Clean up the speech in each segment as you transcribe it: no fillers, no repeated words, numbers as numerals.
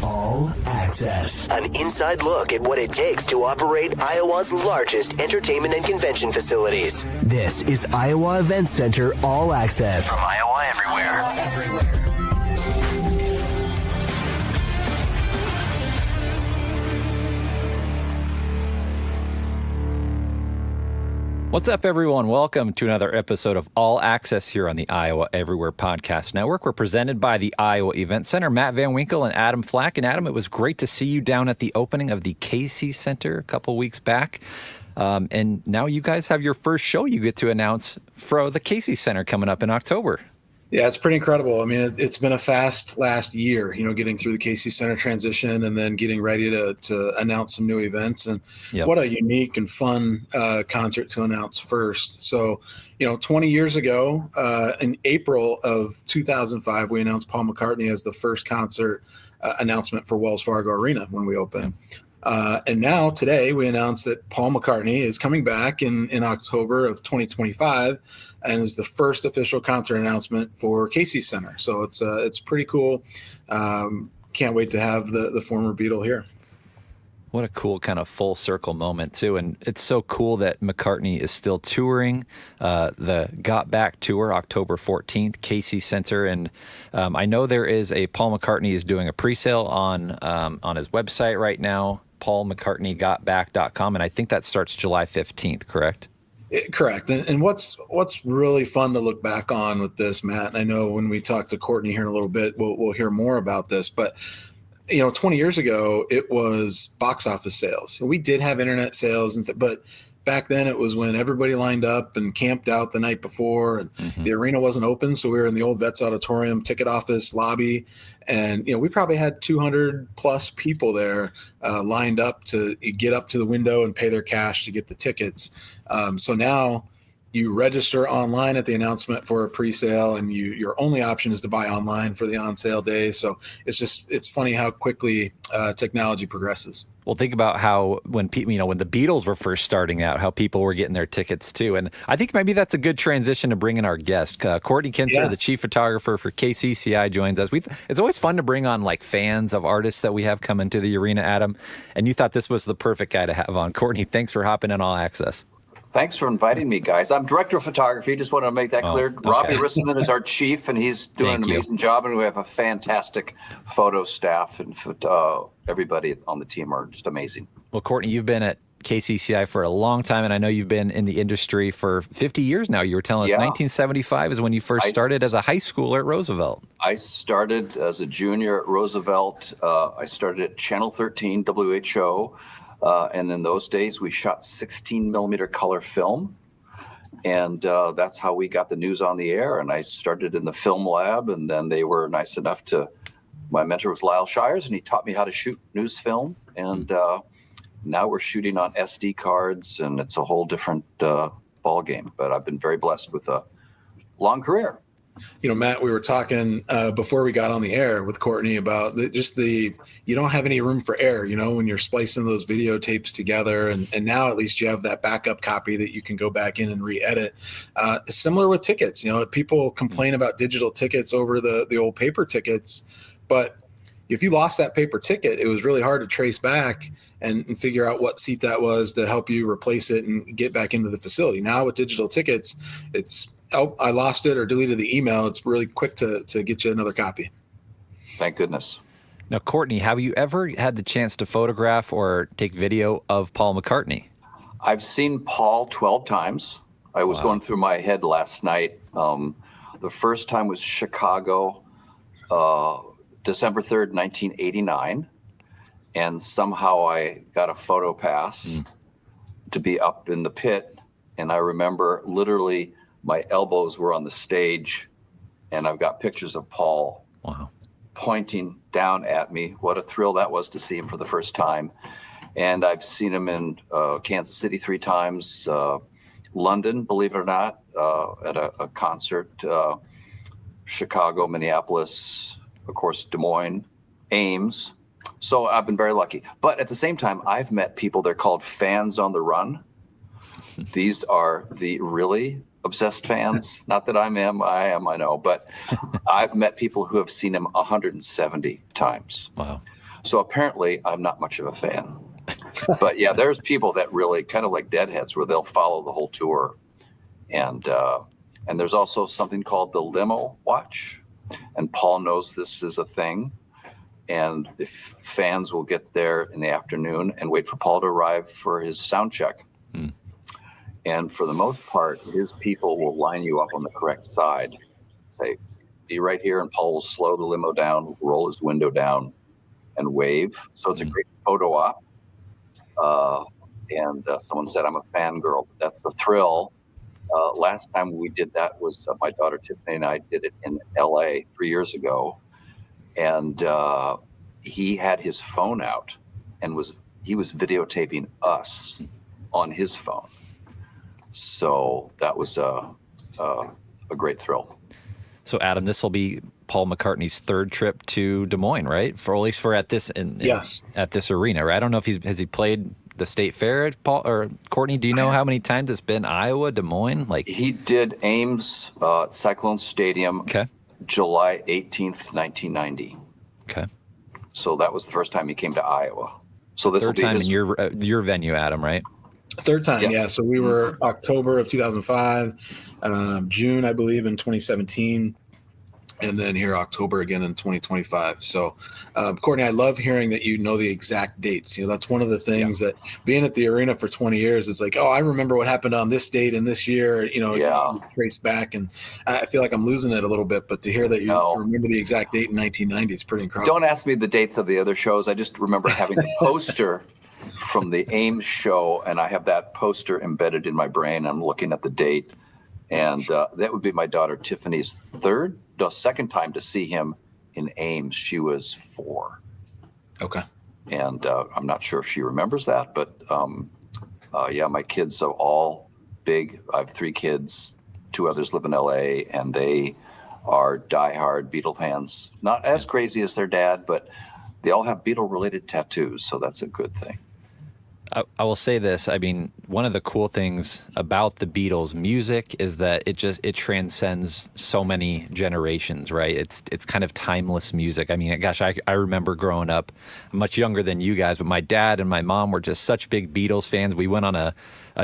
All Access. An inside look at what it takes to operate Iowa's largest entertainment and convention facilities. This is Iowa Events Center All Access. From Iowa Everywhere. What's up, everyone? Welcome to another episode of All Access here on the Iowa Everywhere Podcast Network. We're presented by the Iowa Event Center, Matt Van Winkle and Adam Flack. And Adam, it was great to see you down at the opening of the KC Center a couple weeks back. And now you guys have your first show you get to announce for the KC Center coming up in October. Yeah, it's pretty incredible. I mean, it's been a fast last year, getting through the KC Center transition and then getting ready to announce some new events. And What a unique and fun concert to announce first. So, 20 years ago, in April of 2005, we announced Paul McCartney as the first concert announcement for Wells Fargo Arena when we opened. And now today we announced that Paul McCartney is coming back in October of 2025 and is the first official concert announcement for KC Center. So it's pretty cool. Can't wait to have the former Beatle here. What a cool kind of full circle moment, too. And it's so cool that McCartney is still touring the Got Back tour, October 14th, KC Center. And I know there is Paul McCartney is doing a pre-sale on his website right now, paulmccartneygotback.com. And I think that starts July 15th, correct? Correct. And what's really fun to look back on with this, Matt, and I know when we talk to Cortney here in a little bit, we'll hear more about this, but 20 years ago, it was box office sales. We did have internet sales, but back then it was when everybody lined up and camped out the night before, and the arena wasn't open. So we were in the old Vets Auditorium ticket office lobby, and we probably had 200 plus people there lined up to get up to the window and pay their cash to get the tickets. So now you register online at the announcement for a pre-sale, and your only option is to buy online for the on-sale day. So it's funny how quickly technology progresses. Well, think about how when the Beatles were first starting out, how people were getting their tickets too. And I think maybe that's a good transition to bring in our guest. Cortney Kintzer, the chief photographer for KCCI, joins us. It's always fun to bring on fans of artists that we have come into the arena, Adam. And you thought this was the perfect guy to have on. Cortney, thanks for hopping in All Access. Thanks for inviting me, guys. I'm director of photography. Just want to make that clear. Okay. Robbie Risserman is our chief, and he's doing an amazing job. And we have a fantastic photo staff, and everybody on the team are just amazing. Well, Cortney, you've been at KCCI for a long time, and I know you've been in the industry for 50 years now. You were telling us 1975 is when you first started as a high schooler at Roosevelt. I started as a junior at Roosevelt. I started at Channel 13, WHO. And in those days, we shot 16 millimeter color film. And that's how we got the news on the air. And I started in the film lab, and then they were nice enough my mentor was Lyle Shires, and he taught me how to shoot news film. And now we're shooting on SD cards, and it's a whole different ball game. But I've been very blessed with a long career. Matt, we were talking before we got on the air with Cortney about you don't have any room for error, when you're splicing those videotapes together. And now at least you have that backup copy that you can go back in and re-edit. Similar with tickets, people complain about digital tickets over the old paper tickets. But if you lost that paper ticket, it was really hard to trace back and figure out what seat that was to help you replace it and get back into the facility. Now with digital tickets, I lost it or deleted the email. It's really quick to get you another copy. Thank goodness. Now, Cortney, have you ever had the chance to photograph or take video of Paul McCartney? I've seen Paul 12 times. I was going through my head last night. The first time was Chicago, December 3rd, 1989. And somehow I got a photo pass to be up in the pit. And I remember literally my elbows were on the stage, and I've got pictures of Paul pointing down at me. What a thrill that was to see him for the first time. And I've seen him in Kansas City 3 times, London, believe it or not, at a concert, Chicago, Minneapolis, of course, Des Moines, Ames. So I've been very lucky. But at the same time, I've met people, they're called fans on the run. These are the really obsessed fans. Not that I know, but I've met people who have seen him 170 times. Wow. So apparently I'm not much of a fan. But yeah, there's people that really kind of like deadheads where they'll follow the whole tour. And there's also something called the limo watch. And Paul knows this is a thing. And if fans will get there in the afternoon and wait for Paul to arrive for his sound check. And for the most part, his people will line you up on the correct side. Say, be right here, and Paul will slow the limo down, roll his window down, and wave. So it's a great photo op. And someone said, I'm a fangirl. That's the thrill. Last time we did that was my daughter Tiffany and I did it in LA 3 years ago. And he had his phone out and he was videotaping us on his phone. So that was a great thrill. So Adam, this will be Paul McCartney's third trip to Des Moines, right? For at least at this at this arena, right? I don't know if has he played the state fair, Paul or Courtney? Do you know how many times it's been Iowa, Des Moines? Like he did Ames Cyclone Stadium, July 18th, 1990. Okay. So that was the first time he came to Iowa. So this third will be time in your venue, Adam, right? Third time, Yes. yeah. So we were October of 2005, June, I believe, in 2017, and then here October again in 2025. So, Courtney, I love hearing that you know the exact dates. You know, that's one of the things that being at the arena for 20 years, it's like, oh, I remember what happened on this date and this year. You know, you trace back, and I feel like I'm losing it a little bit. But to hear that you remember the exact date in 1990 is pretty incredible. Don't ask me the dates of the other shows. I just remember having a poster from the Ames show, and I have that poster embedded in my brain. I'm looking at the date, and that would be my daughter Tiffany's second time to see him in Ames. She was 4. Okay. And I'm not sure if she remembers that, but my kids are all big. I have 3 kids. 2 others live in LA, and they are diehard Beatle fans. Not as crazy as their dad, but they all have Beatle-related tattoos, so that's a good thing. I will say this. I mean, one of the cool things about the Beatles music is that it transcends so many generations, right? It's kind of timeless music. I mean, gosh, I remember growing up, much younger than you guys, but my dad and my mom were just such big Beatles fans. We went on a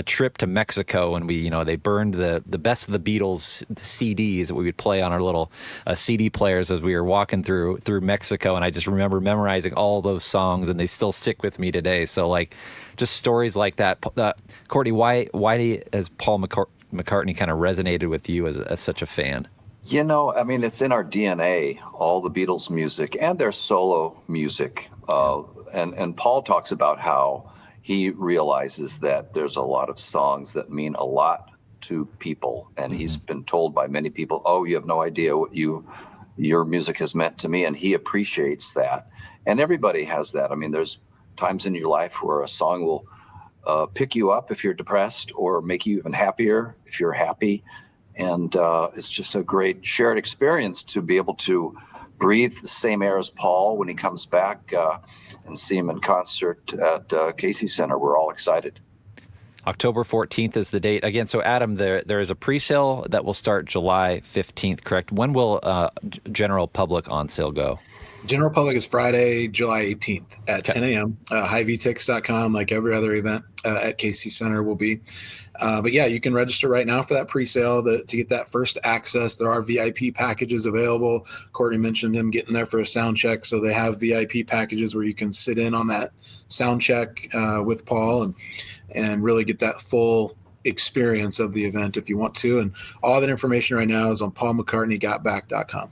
trip to Mexico, and they burned the best of the Beatles CDs that we would play on our little CD players as we were walking through Mexico. And I just remember memorizing all those songs, and they still stick with me today. So like, just stories like that. Courtney, why has Paul McCartney kind of resonated with you as such a fan? You know, I mean, it's in our DNA, all the Beatles music and their solo music. And Paul talks about how he realizes that there's a lot of songs that mean a lot to people. And he's been told by many people, oh, you have no idea what your music has meant to me. And he appreciates that. And everybody has that. I mean, there's times in your life where a song will pick you up if you're depressed, or make you even happier if you're happy. And it's just a great shared experience to be able to breathe the same air as Paul when he comes back and see him in concert at KC Center. We're all excited. October 14th is the date. Again, so Adam, there is a pre-sale that will start July 15th, correct? When will general public on sale go? General public is Friday, July 18th at 10 a.m. HiVTix.com, like every other event at KC Center will be. But yeah, you can register right now for that pre-sale to get that first access. There are VIP packages available. Courtney mentioned him getting there for a sound check. So they have VIP packages where you can sit in on that sound check with Paul and really get that full experience of the event if you want to. And all that information right now is on paulmccartneygotback.com.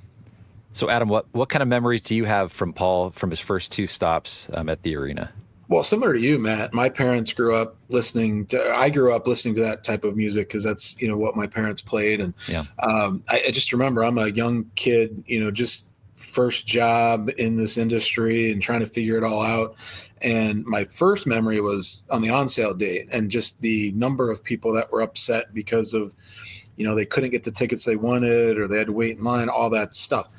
So Adam, what kind of memories do you have from Paul from his first 2 stops at the arena? Well, similar to you, Matt, my parents grew up listening to that type of music because that's, what my parents played. And I just remember I'm a young kid, just first job in this industry and trying to figure it all out. And my first memory was on the on sale date and just the number of people that were upset because of, they couldn't get the tickets they wanted or they had to wait in line, all that stuff.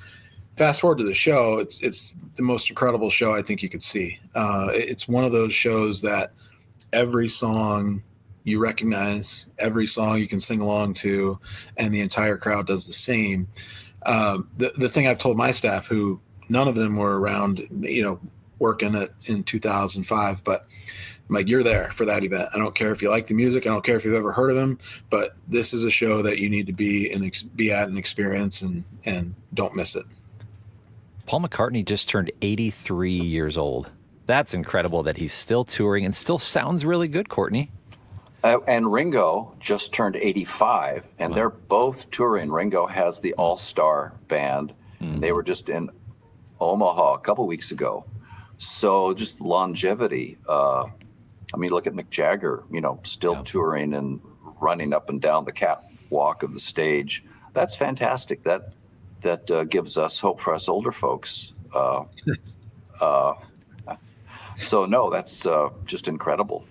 Fast forward to the show, it's the most incredible show I think you could see. It's one of those shows that every song you recognize, every song you can sing along to, and the entire crowd does the same. The thing I've told my staff, who none of them were around, working it in 2005, but I'm like, you're there for that event. I don't care if you like the music. I don't care if you've ever heard of him, but this is a show that you need to be at and experience, and don't miss it. Paul McCartney just turned 83 years old. That's incredible that he's still touring and still sounds really good, Cortney. And Ringo just turned 85, and they're both touring. Ringo has the All-Star Band. They were just in Omaha a couple weeks ago. So just longevity. I mean, look at Mick Jagger, still touring and running up and down the catwalk of the stage. That's fantastic. That gives us hope for us older folks. So no, that's just incredible.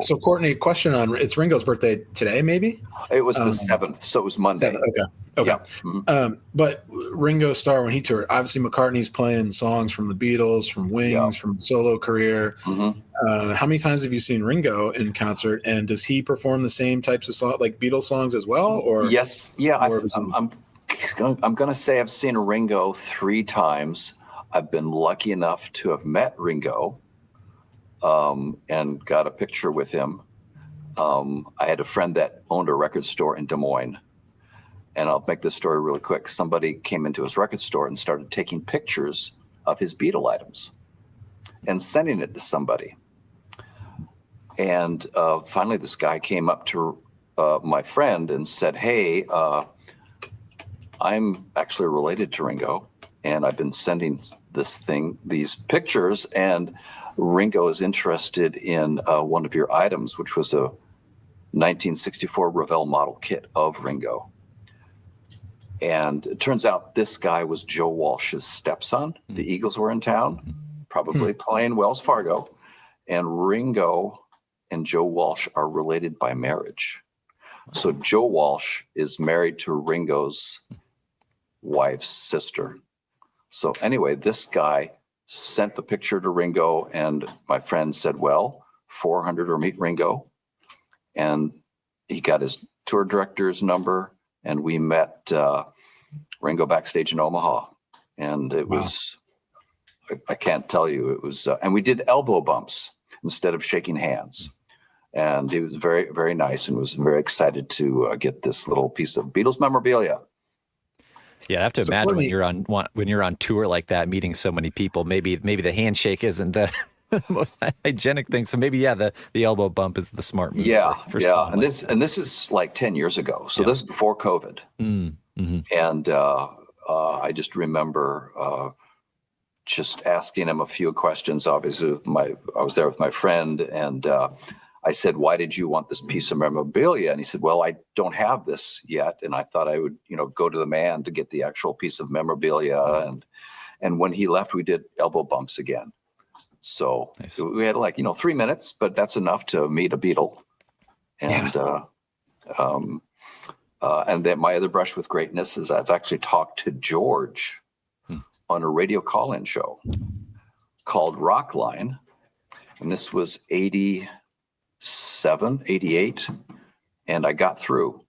So Cortney, question on, it's Ringo's birthday today, maybe? It was the 7th, so it was Monday. 7th, okay. Yeah. Mm-hmm. But Ringo Starr, when he toured, obviously McCartney's playing songs from the Beatles, from Wings, from solo career. Mm-hmm. How many times have you seen Ringo in concert, and does he perform the same types of songs, like Beatles songs as well? Or yes, yeah. I'm going to say I've seen Ringo 3 times. I've been lucky enough to have met Ringo and got a picture with him. I had a friend that owned a record store in Des Moines. And I'll make this story really quick. Somebody came into his record store and started taking pictures of his Beatle items and sending it to somebody. And finally, this guy came up to my friend and said, hey, I'm actually related to Ringo, and I've been sending these pictures, and Ringo is interested in one of your items, which was a 1964 Revell model kit of Ringo. And it turns out this guy was Joe Walsh's stepson. The Eagles were in town, probably playing Wells Fargo. And Ringo and Joe Walsh are related by marriage. So Joe Walsh is married to Ringo's wife's sister. So anyway, this guy sent the picture to Ringo, and my friend said, well, 400 or meet Ringo. And he got his tour director's number, and we met Ringo backstage in Omaha. And it was, I can't tell you, it was, and we did elbow bumps instead of shaking hands. And he was very, very nice, and was very excited to get this little piece of Beatles memorabilia. Yeah, I have to imagine when you're on tour like that, meeting so many people, maybe the handshake isn't the most hygienic thing. So maybe, the elbow bump is the smart move. For and this is like 10 years ago. So this is before COVID. Mm-hmm. And I just remember just asking him a few questions. Obviously, I was there with my friend, and I said, why did you want this piece of memorabilia? And he said, well, I don't have this yet. And I thought I would, go to the man to get the actual piece of memorabilia. And when he left, we did elbow bumps again. So nice. We had 3 minutes, but that's enough to meet a Beatle. And, and then my other brush with greatness is I've actually talked to George on a radio call-in show called Rockline. And this was 88, and I got through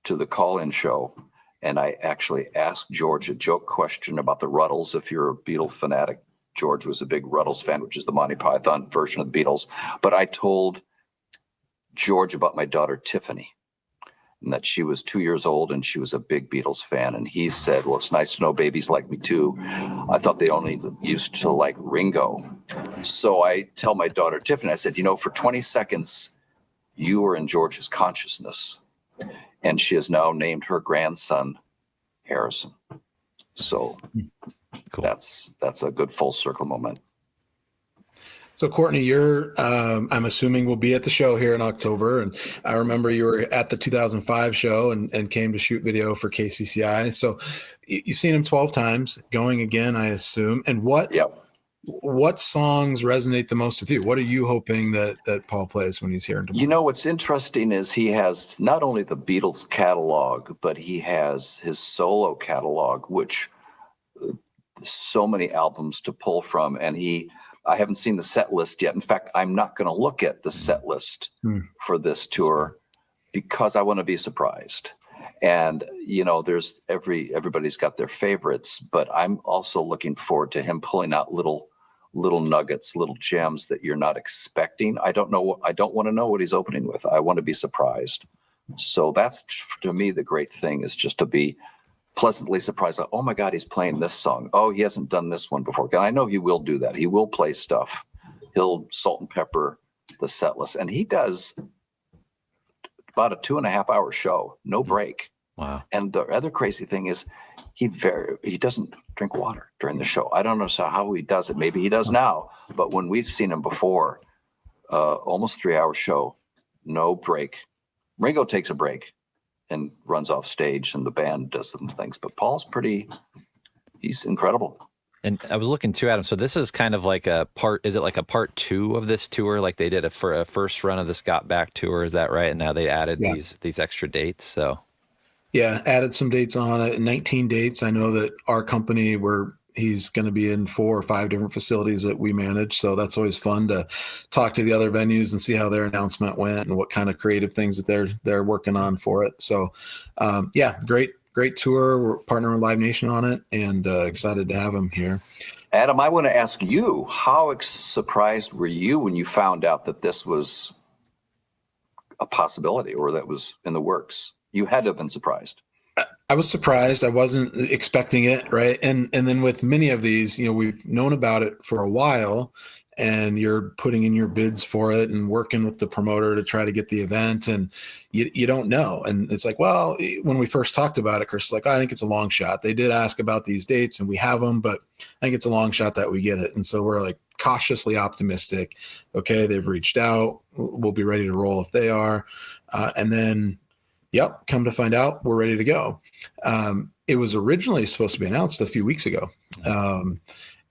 to the call-in show, and I actually asked George a joke question about the Ruddles. If you're a Beatle fanatic, George was a big Ruddles fan, which is the Monty Python version of the Beatles. But I told George about my daughter Tiffany, and that she was 2 years old and she was a big Beatles fan. And he said, well, it's nice to know babies like me too. I thought they only used to like Ringo. So I tell my daughter Tiffany, I said, for 20 seconds, you were in George's consciousness. And she has now named her grandson Harrison. So cool. That's a good full circle moment. So Cortney, you're, I'm assuming, will be at the show here in October. And I remember you were at the 2005 show and came to shoot video for KCCI. So you've seen him 12 times, going again, I assume. And what songs resonate the most with you? What are you hoping that Paul plays when he's here? What's interesting is he has not only the Beatles catalog, but he has his solo catalog, which so many albums to pull from. And I haven't seen the set list yet. In fact, I'm not going to look at the set list for this tour because I want to be surprised. And, there's everybody's got their favorites, but I'm also looking forward to him pulling out little little nuggets, little gems that you're not expecting. I don't want to know what he's opening with. I want to be surprised. So that's, to me, the great thing is just to be pleasantly surprised. Like, oh my God, he's playing this song. Oh, he hasn't done this one before. And I know he will do that. He will play stuff. He'll salt and pepper the set list. And he does about a 2.5-hour show, no break. Wow. And the other crazy thing is he doesn't drink water during the show. I don't know how he does it. Maybe he does now. But when we've seen him before, almost 3-hour show, no break. Ringo takes a break and runs off stage, and the band does some things. But Paul's he's incredible. And I was looking too, Adam. So this is kind of like is it like a part 2 of this tour? Like they did for a first run of the Scott Back tour, is that right? And now they added these extra dates. So yeah, added some dates on it, 19 dates. I know that our company, he's going to be in 4 or 5 different facilities that we manage. So that's always fun to talk to the other venues and see how their announcement went and what kind of creative things that they're working on for it. So great tour. We're partnering with Live Nation on it, and excited to have him here. Adam, I want to ask you, how surprised were you when you found out that this was a possibility or that was in the works? You had to have been surprised. I was surprised. I wasn't expecting it, right? And then with many of these, we've known about it for a while, and you're putting in your bids for it and working with the promoter to try to get the event, and you don't know. And it's like, well, when we first talked about it, Chris is like, I think it's a long shot. They did ask about these dates, and we have them, but I think it's a long shot that we get it. And so we're like cautiously optimistic. Okay, they've reached out. We'll be ready to roll if they are. And then, come to find out, we're ready to go. It was originally supposed to be announced a few weeks ago.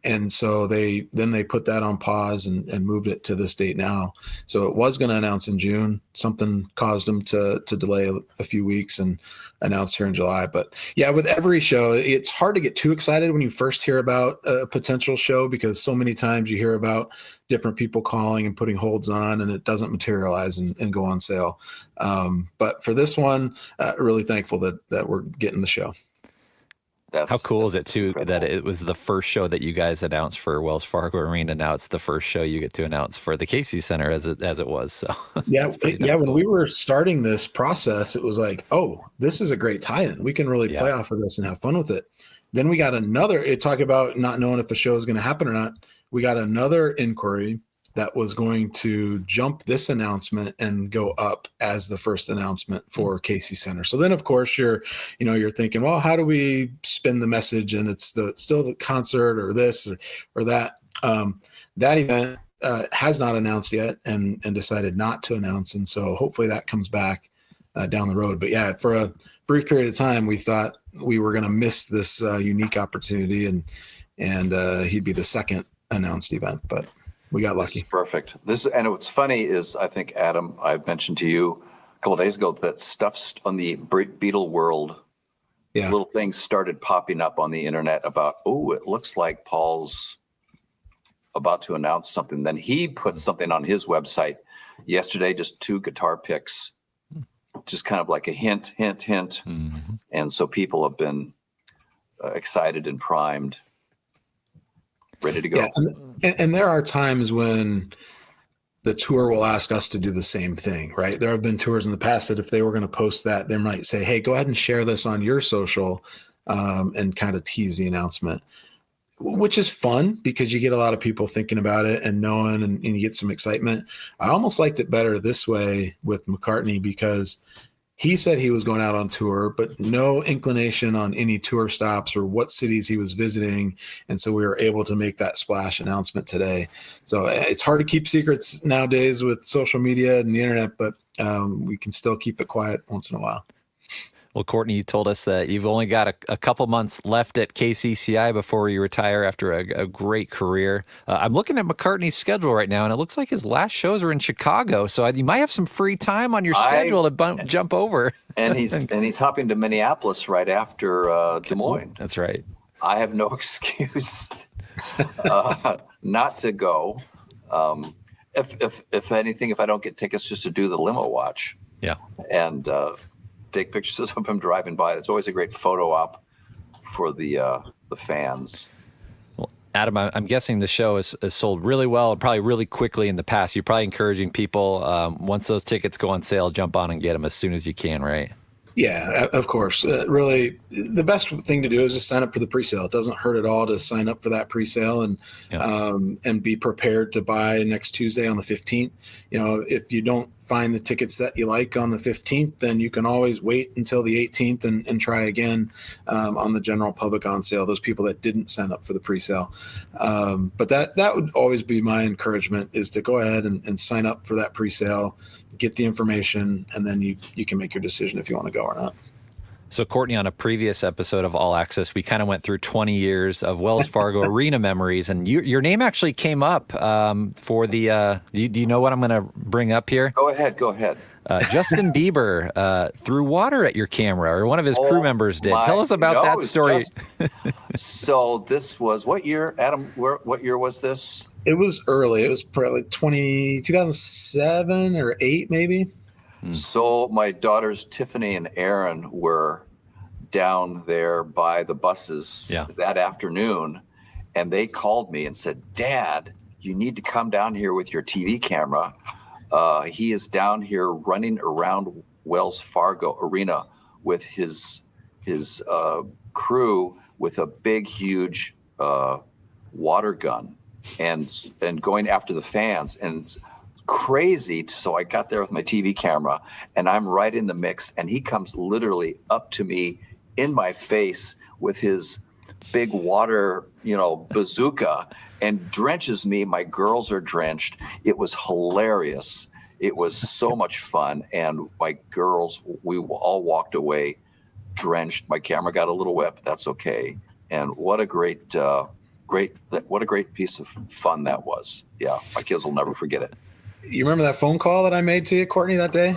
And so they put that on pause and moved it to this date now. So it was going to announce in June. Something caused them to delay a few weeks and announce here in July. But yeah, with every show, it's hard to get too excited when you first hear about a potential show, because so many times you hear about different people calling and putting holds on, and it doesn't materialize and go on sale. But for this one, really thankful that we're getting the show. How cool is it too incredible. that it was the first show that you guys announced for Wells Fargo Arena? Now it's the first show you get to announce for the Casey Center as it was. So when we were starting this process, it was like, oh, this is a great tie-in. We can really play off of this and have fun with it. Then we got talk about not knowing if a show is going to happen or not. We got another inquiry that was going to jump this announcement and go up as the first announcement for KC Center. So then, of course, you're thinking, well, how do we spin the message? And it's still the concert or this or that. That event has not announced yet and decided not to announce. And so hopefully that comes back down the road. But yeah, for a brief period of time, we thought we were going to miss this unique opportunity, and he'd be the second announced event, but we got lucky. Perfect. And what's funny is, I think, Adam, I mentioned to you a couple of days ago that stuff on the Beatle world, little things started popping up on the internet about, it looks like Paul's about to announce something. Then he put something on his website yesterday, just 2 guitar picks, just kind of like a hint. Mm-hmm. And so people have been excited and primed, ready to go. Yeah, and there are times when the tour will ask us to do the same thing, right? There have been tours in the past that if they were going to post that, they might say, hey, go ahead and share this on your social, and kind of tease the announcement, which is fun because you get a lot of people thinking about it and knowing, and you get some excitement. I almost liked it better this way with McCartney, because he said he was going out on tour, but no inclination on any tour stops or what cities he was visiting. And so we were able to make that splash announcement today. So it's hard to keep secrets nowadays with social media and the internet, but we can still keep it quiet once in a while. Well, Cortney, you told us that you've only got a couple months left at KCCI before you retire after a great career. I'm looking at McCartney's schedule right now, and it looks like his last shows are in Chicago. So you might have some free time on your schedule to jump over. And he's hopping to Minneapolis right after Des Moines. That's right. I have no excuse not to go. If anything, if I don't get tickets, just to do the limo watch. Yeah. And take pictures of him driving by. It's always a great photo op for the fans. Well, Adam, I'm guessing the show is sold really well and probably really quickly in the past. You're probably encouraging people, once those tickets go on sale, jump on and get them as soon as you can, right? Yeah, of course. Really, the best thing to do is just sign up for the presale. It doesn't hurt at all to sign up for that presale and be prepared to buy next Tuesday on the 15th. If you don't find the tickets that you like on the 15th, then you can always wait until the 18th and try again on the general public on sale, those people that didn't sign up for the presale. But that would always be my encouragement, is to go ahead and sign up for that presale, get the information, and then you can make your decision if you want to go or not. So, Cortney, on a previous episode of All Access, we kind of went through 20 years of Wells Fargo Arena memories, and your name actually came up for the. Do you know what I'm going to bring up here? Go ahead. Justin Bieber threw water at your camera, or one of his crew members did. Tell us about that story. So this was what year, Adam? What year was this? It was early. It was probably 2007 or 8, maybe. So my daughters Tiffany and Aaron were down there by the buses that afternoon, and they called me and said, "Dad, you need to come down here with your TV camera. He is down here running around Wells Fargo Arena with his crew with a big, huge water gun and going after the fans." And crazy. So I got there with my TV camera, and I'm right in the mix, and he comes literally up to me in my face with his big water, bazooka, and drenches me. My girls are drenched. It was hilarious. It was so much fun. And my girls, we all walked away drenched. My camera got a little wet, but that's okay. And what a great piece of fun that was. Yeah, my kids will never forget it. You remember that phone call that I made to you, Cortney, that day?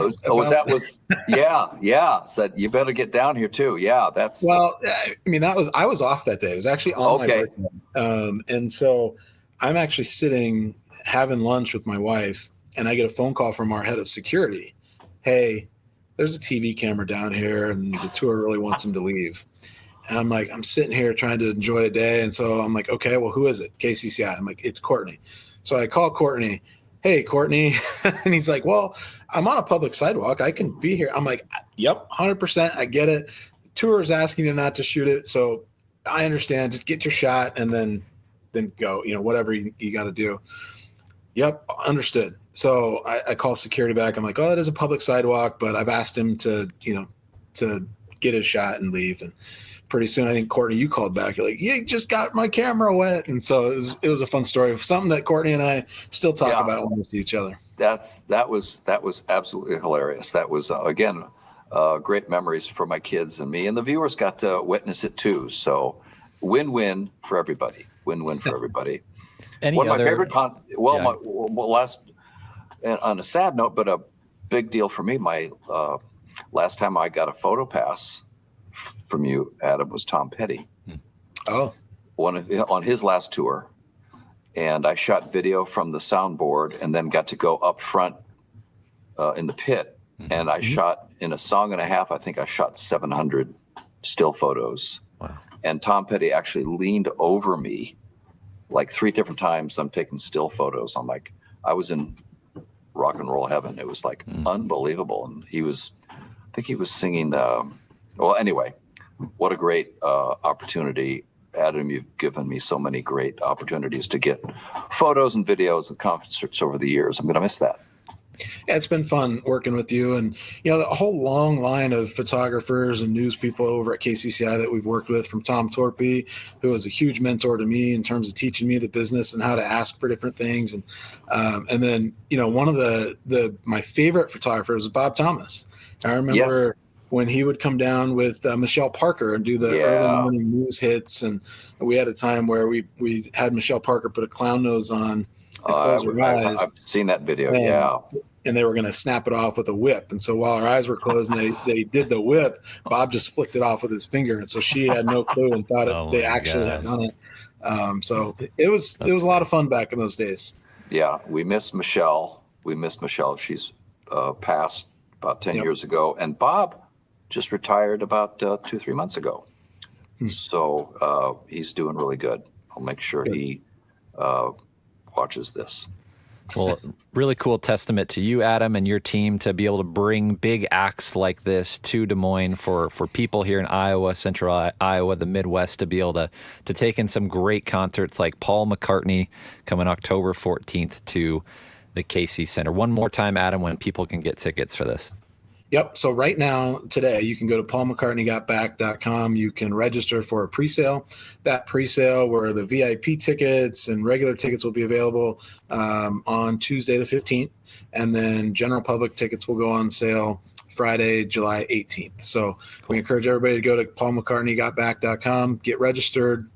Yeah. Said, you better get down here too. Yeah, that's. Well, I mean, I was off that day. It was actually on my birthday. And so I'm actually sitting having lunch with my wife, and I get a phone call from our head of security. Hey, there's a TV camera down here, and the tour really wants him to leave. And I'm like, I'm sitting here trying to enjoy a day. And so I'm like, okay, well, who is it? KCCI. I'm like, it's Cortney. So I call Cortney. Hey, Cortney. And he's like, well, I'm on a public sidewalk. I can be here. I'm like, yep, 100%. I get it. The tour is asking you not to shoot it. So I understand. Just get your shot and then go, whatever you got to do. Yep, understood. So I call security back. I'm like, oh, it is a public sidewalk, but I've asked him to get his shot and leave. And pretty soon, I think, Cortney, you called back. You're like, you just got my camera wet. And so it was a fun story. Something that Cortney and I still talk about when we see each other. That was absolutely hilarious. That was, again, great memories for my kids and me. And the viewers got to witness it too. So win-win for everybody. Win-win for everybody. One of my favorite last, on a sad note, but a big deal for me, my last time I got a photo pass from you, Adam, was Tom Petty. Oh. On his last tour. And I shot video from the soundboard and then got to go up front in the pit. And I shot, in a song and a half, I think I shot 700 still photos. Wow. And Tom Petty actually leaned over me like 3 different times. I'm taking still photos. I'm like, I was in rock and roll heaven. It was like unbelievable. And I think he was singing, well, anyway, what a great opportunity. Adam, you've given me so many great opportunities to get photos and videos and concerts over the years. I'm going to miss that. Yeah, it's been fun working with you, and the whole long line of photographers and news people over at KCCI that we've worked with, from Tom Torpy, who was a huge mentor to me in terms of teaching me the business and how to ask for different things, and then one of my favorite photographers was Bob Thomas. I remember when he would come down with Michelle Parker and do the early morning news hits, and we had a time where we had Michelle Parker put a clown nose on. I've seen that video, and they were going to snap it off with a whip. And so while our eyes were closed and they did the whip, Bob just flicked it off with his finger. And so she had no clue and thought they actually had done it. So it was a lot of fun back in those days. Yeah, we miss Michelle. She's passed about 10 years ago. And Bob just retired about 2-3 months ago. So he's doing really good. I'll make sure he watches this. Well, really cool testament to you, Adam, and your team to be able to bring big acts like this to Des Moines for people here in Iowa, Central Iowa, the Midwest, to be able to take in some great concerts like Paul McCartney coming October 14th to the KC Center. One more time, Adam, when people can get tickets for this. Yep. So right now, today, you can go to paulmccartneygotback.com. You can register for a presale. That presale where the VIP tickets and regular tickets will be available on Tuesday the 15th. And then general public tickets will go on sale Friday, July 18th. So we encourage everybody to go to paulmccartneygotback.com, get registered,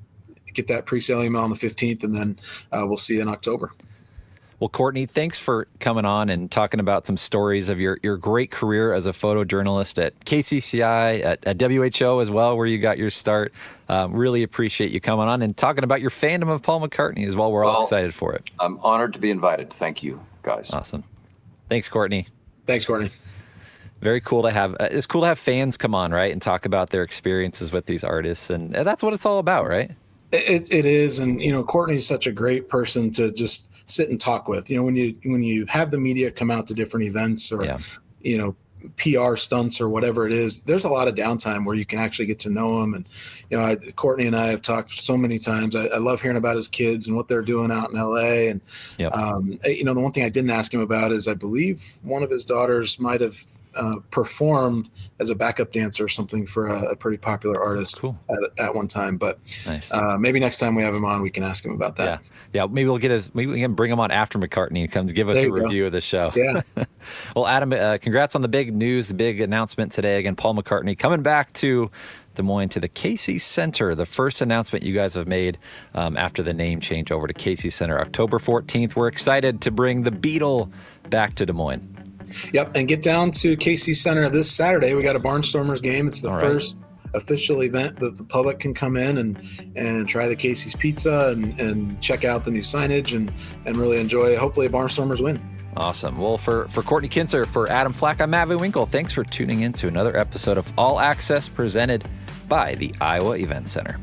get that presale email on the 15th, and then we'll see you in October. Well, Cortney, thanks for coming on and talking about some stories of your great career as a photojournalist at KCCI, at WHO as well, where you got your start. Really appreciate you coming on and talking about your fandom of Paul McCartney as well. We're all excited for it. I'm honored to be invited. Thank you, guys. Awesome. Thanks, Cortney. Thanks, Cortney. Very cool to have. It's cool to have fans come on, right, and talk about their experiences with these artists, and that's what it's all about, right? It is, and Cortney is such a great person to just sit and talk with. When you have the media come out to different events or PR stunts or whatever it is, there's a lot of downtime where you can actually get to know him. And Cortney and I have talked so many times. I love hearing about his kids and what they're doing out in LA. And the one thing I didn't ask him about is I believe one of his daughters might have performed as a backup dancer or something for a pretty popular artist at one time. But nice. Maybe next time we have him on, we can ask him about that. Yeah. Maybe we can bring him on after McCartney and come give us a review of the show. Yeah. Well, Adam, congrats on the big news, the big announcement today. Again, Paul McCartney coming back to Des Moines to the KC Center, the first announcement you guys have made after the name change over to KC Center, October 14th. We're excited to bring the Beatle back to Des Moines. Yep, and get down to KC Center this Saturday. We got a Barnstormers game. It's the first official event that the public can come in and try the Casey's Pizza and check out the new signage and really enjoy, hopefully, a Barnstormers win. Awesome. Well, for Cortney Kintzer, for Adam Flack, I'm Matt Van Winkle. Thanks for tuning in to another episode of All Access presented by the Iowa Event Center.